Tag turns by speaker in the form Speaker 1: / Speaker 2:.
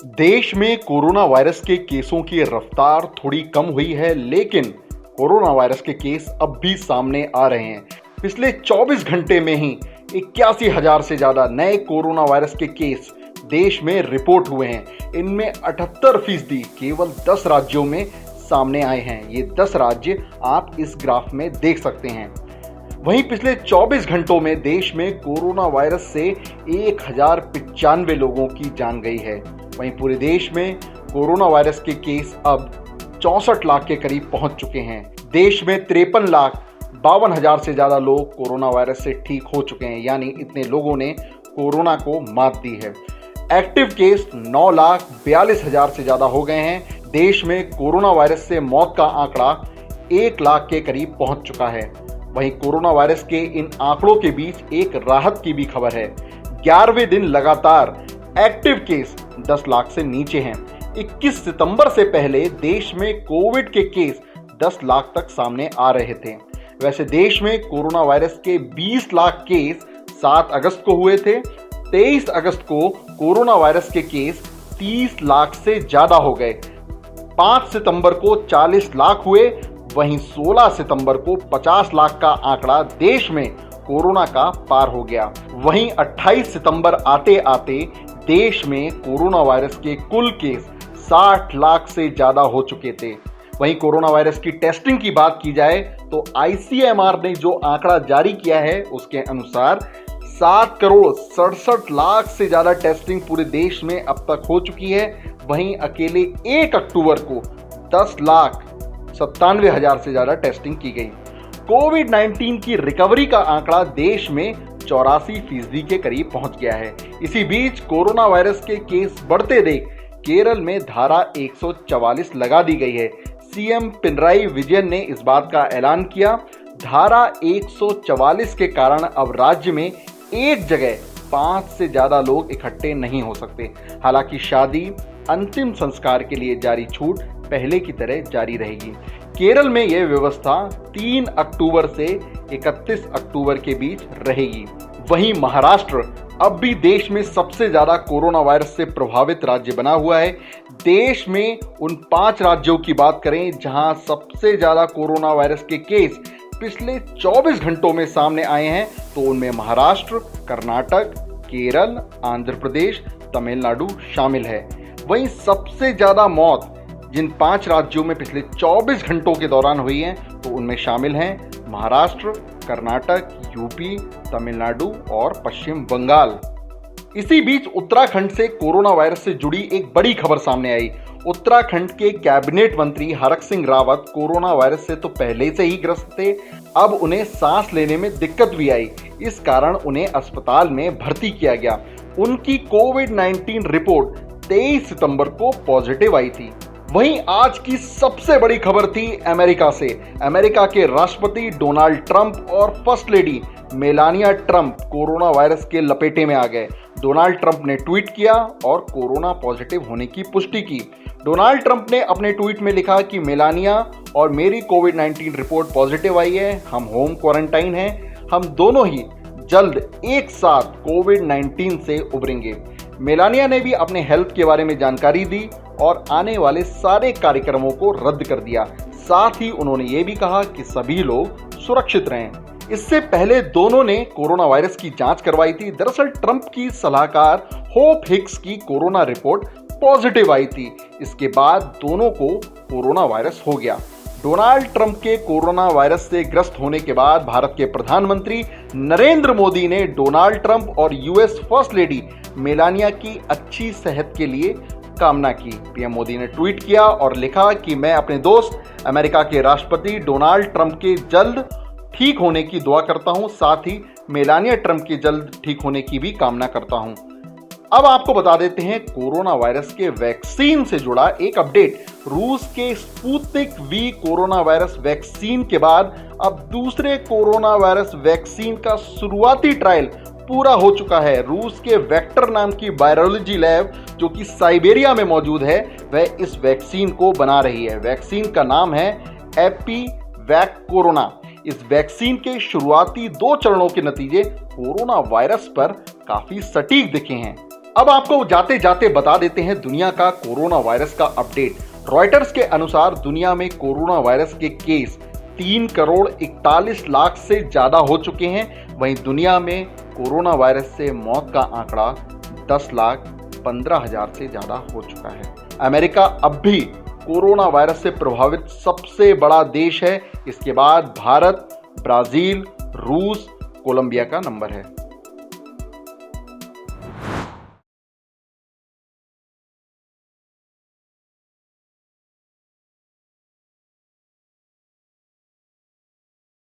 Speaker 1: देश में corona virus के केसों की रफ्तार थोड़ी कम हुई है, लेकिन कोरोना वायरस के केस अब भी सामने आ रहे हैं। पिछले 24 घंटे में ही 81,000 से ज़्यादा नए कोरोना वायरस के केस देश में रिपोर्ट हुए हैं। इनमें 78% केवल 10 राज्यों में सामने आए हैं। ये 10 राज्य आप इस ग्राफ में देख सकते हैं। वहीं पिछले 24 घंटों में देश में कोरोना वायरस से 1095 लोगों की जान गई है। वहीं पूरे देश में कोरोना वायरस के केस अब 64 लाख के करीब पहुंच चुके हैं। देश में 53,52,000 से ज्यादा लोग कोरोना वायरस से ठीक हो चुके हैं, यानी इतने लोगों ने कोरोना को मात दी है। एक्टिव केस 9,42,000 से ज्यादा हो गए हैं। देश में कोरोना वायरस से मौत का आंकड़ा 1 लाख के करीब पहुंच चुका है। वहीं कोरोना वायरस के इन आंकड़ों के बीच एक राहत की भी खबर है। 11वें दिन लगातार एक्टिव केस 10 लाख से नीचे हैं। 21 सितंबर से पहले देश में कोविड के केस 10 लाख तक सामने आ रहे थे। वैसे देश में कोरोना वायरस के 20 लाख केस 7 अगस्त को हुए थे। 23 अगस्त को कोरोना वायरस के केस 30 लाख से ज्यादा हो गए। 5 सितंबर को 40 लाख हुए। वहीं 16 सितंबर को 50 लाख का आंकड़ा देश में कोरोना का पार हो गया। वहीं 28 सितंबर आते आते देश में कोरोना वायरस के कुल केस 60 लाख से ज्यादा हो चुके थे। वहीं कोरोना वायरस की टेस्टिंग की बात की जाए तो ICMR ने जो आंकड़ा जारी किया है उसके अनुसार 7 करोड़ 67 लाख से ज्यादा टेस्टिंग पूरे देश में अब तक हो चुकी है। वहीं अकेले 1 अक्टूबर को 10,97,000 से ज्यादा टेस्टिंग की गई। कोविड-19 की रिकवरी का आंकड़ा देश में 84% के करीब पहुंच गया है। इसी बीच कोरोना वायरस के केस बढ़ते देख केरल में धारा 144 लगा दी गई है। सीएम पिनराई विजयन ने इस बात का ऐलान किया। धारा 144 के कारण अब राज्य में एक जगह 5 से ज्यादा लोग इकट्ठे नहीं हो सकते। हालांकि शादी, अंतिम संस्कार के लिए जारी छूट पहले की तरह जारी रहेगी। केरल में यह व्यवस्था 3 अक्टूबर से 31 अक्टूबर के बीच रहेगी। वहीं महाराष्ट्र अब भी देश में सबसे ज्यादा कोरोना वायरस से प्रभावित राज्य बना हुआ है। देश में उन 5 राज्यों की बात करें जहां सबसे ज्यादा कोरोना वायरस के केस पिछले 24 घंटों में सामने आए हैं, तो उनमें महाराष्ट्र, कर्नाटक, केरल, आंध्र प्रदेश, तमिलनाडु शामिल है। वहीं सबसे ज्यादा मौत जिन 5 राज्यों में पिछले 24 घंटों के दौरान हुई हैं, तो उनमें शामिल हैं महाराष्ट्र, कर्नाटक, यूपी, तमिलनाडु और पश्चिम बंगाल। इसी बीच उत्तराखंड से कोरोना वायरस से जुड़ी एक बड़ी खबर सामने आई। उत्तराखंड के कैबिनेट मंत्री हरक सिंह रावत कोरोना वायरस से तो पहले से ही ग्रस्त थे, अब उन्हें सांस लेने में दिक्कत भी आई। इस कारण उन्हें अस्पताल में भर्ती किया गया। उनकी कोविड-19 रिपोर्ट 23 सितंबर को पॉजिटिव आई थी। वहीं आज की सबसे बड़ी खबर थी अमेरिका से। अमेरिका के राष्ट्रपति डोनाल्ड ट्रंप और first lady Melania Trump corona virus के लपेटे में आ गए। डोनाल्ड ट्रंप ने ट्वीट किया और कोरोना पॉजिटिव होने की पुष्टि की। डोनाल्ड ट्रंप ने अपने ट्वीट में लिखा कि मेलानिया और मेरी कोविड-19 रिपोर्ट पॉजिटिव आई है, हम होम क्वारंटाइन हैं, हम दोनों ही जल्द एक साथ कोविड-19 से उबरेंगे। मेलानिया ने भी अपने हेल्थ के बारे में जानकारी दी और आने वाले सारे कार्यक्रमों को रद्द कर दिया। साथ ही उन्होंने ये भी कहा कि सभी लोग सुरक्षित रहें। इससे पहले दोनों ने कोरोना वायरस की जांच करवाई थी। दरअसल ट्रंप की सलाहकार होप हिक्स की कोरोना रिपोर्ट पॉजिटिव आई थी। इसके बाद दोनों को कोरोना वायरस हो गया। डोनाल्ड ट्रंप के कोरोना वायरस से ग्रस्त होने के बाद भारत के प्रधानमंत्री नरेंद्र मोदी ने डोनाल्ड ट्रंप और यूएस फर्स्ट लेडी मेलानिया की अच्छी सेहत के लिए कामना की। पीएम मोदी ने ट्वीट किया और लिखा कि मैं अपने दोस्त अमेरिका के राष्ट्रपति डोनाल्ड ट्रंप के जल्द ठीक होने की दुआ करता हूं, साथ ही मेलानिया ट्रंप के जल्द ठीक होने की भी कामना करता हूं। अब आपको बता देते हैं कोरोना वायरस के वैक्सीन से जुड़ा एक अपडेट। रूस के Sputnik V corona virus vaccine के बाद अब दूसरे कोरोना वायरस वैक्सीन का शुरुआती ट्रायल पूरा हो चुका है। रूस के वेक्टर नाम की वायरोलॉजी लैब जो कि साइबेरिया में मौजूद है, वह इस वैक्सीन को बना रही है। वैक्सीन का नाम है एपीवैक कोरोना। इस वैक्सीन के शुरुआती 2 चरणों के नतीजे कोरोना वायरस पर काफी सटीक दिखे हैं। अब आपको जाते जाते बता देते हैं दुनिया का कोरोना वायरस का अपडेट। रॉयटर्स के अनुसार दुनिया में कोरोना वायरस के केस 3 करोड़ 41 लाख से ज्यादा हो चुके हैं। वहीं दुनिया में कोरोना वायरस से मौत का आंकड़ा 10 लाख 15 हजार से ज्यादा हो चुका है। अमेरिका अब भी कोरोना वायरस से प्रभावित सबसे बड़ा देश है। इसके बाद भारत, ब्राजील, रूस, कोलंबिया का नंबर है।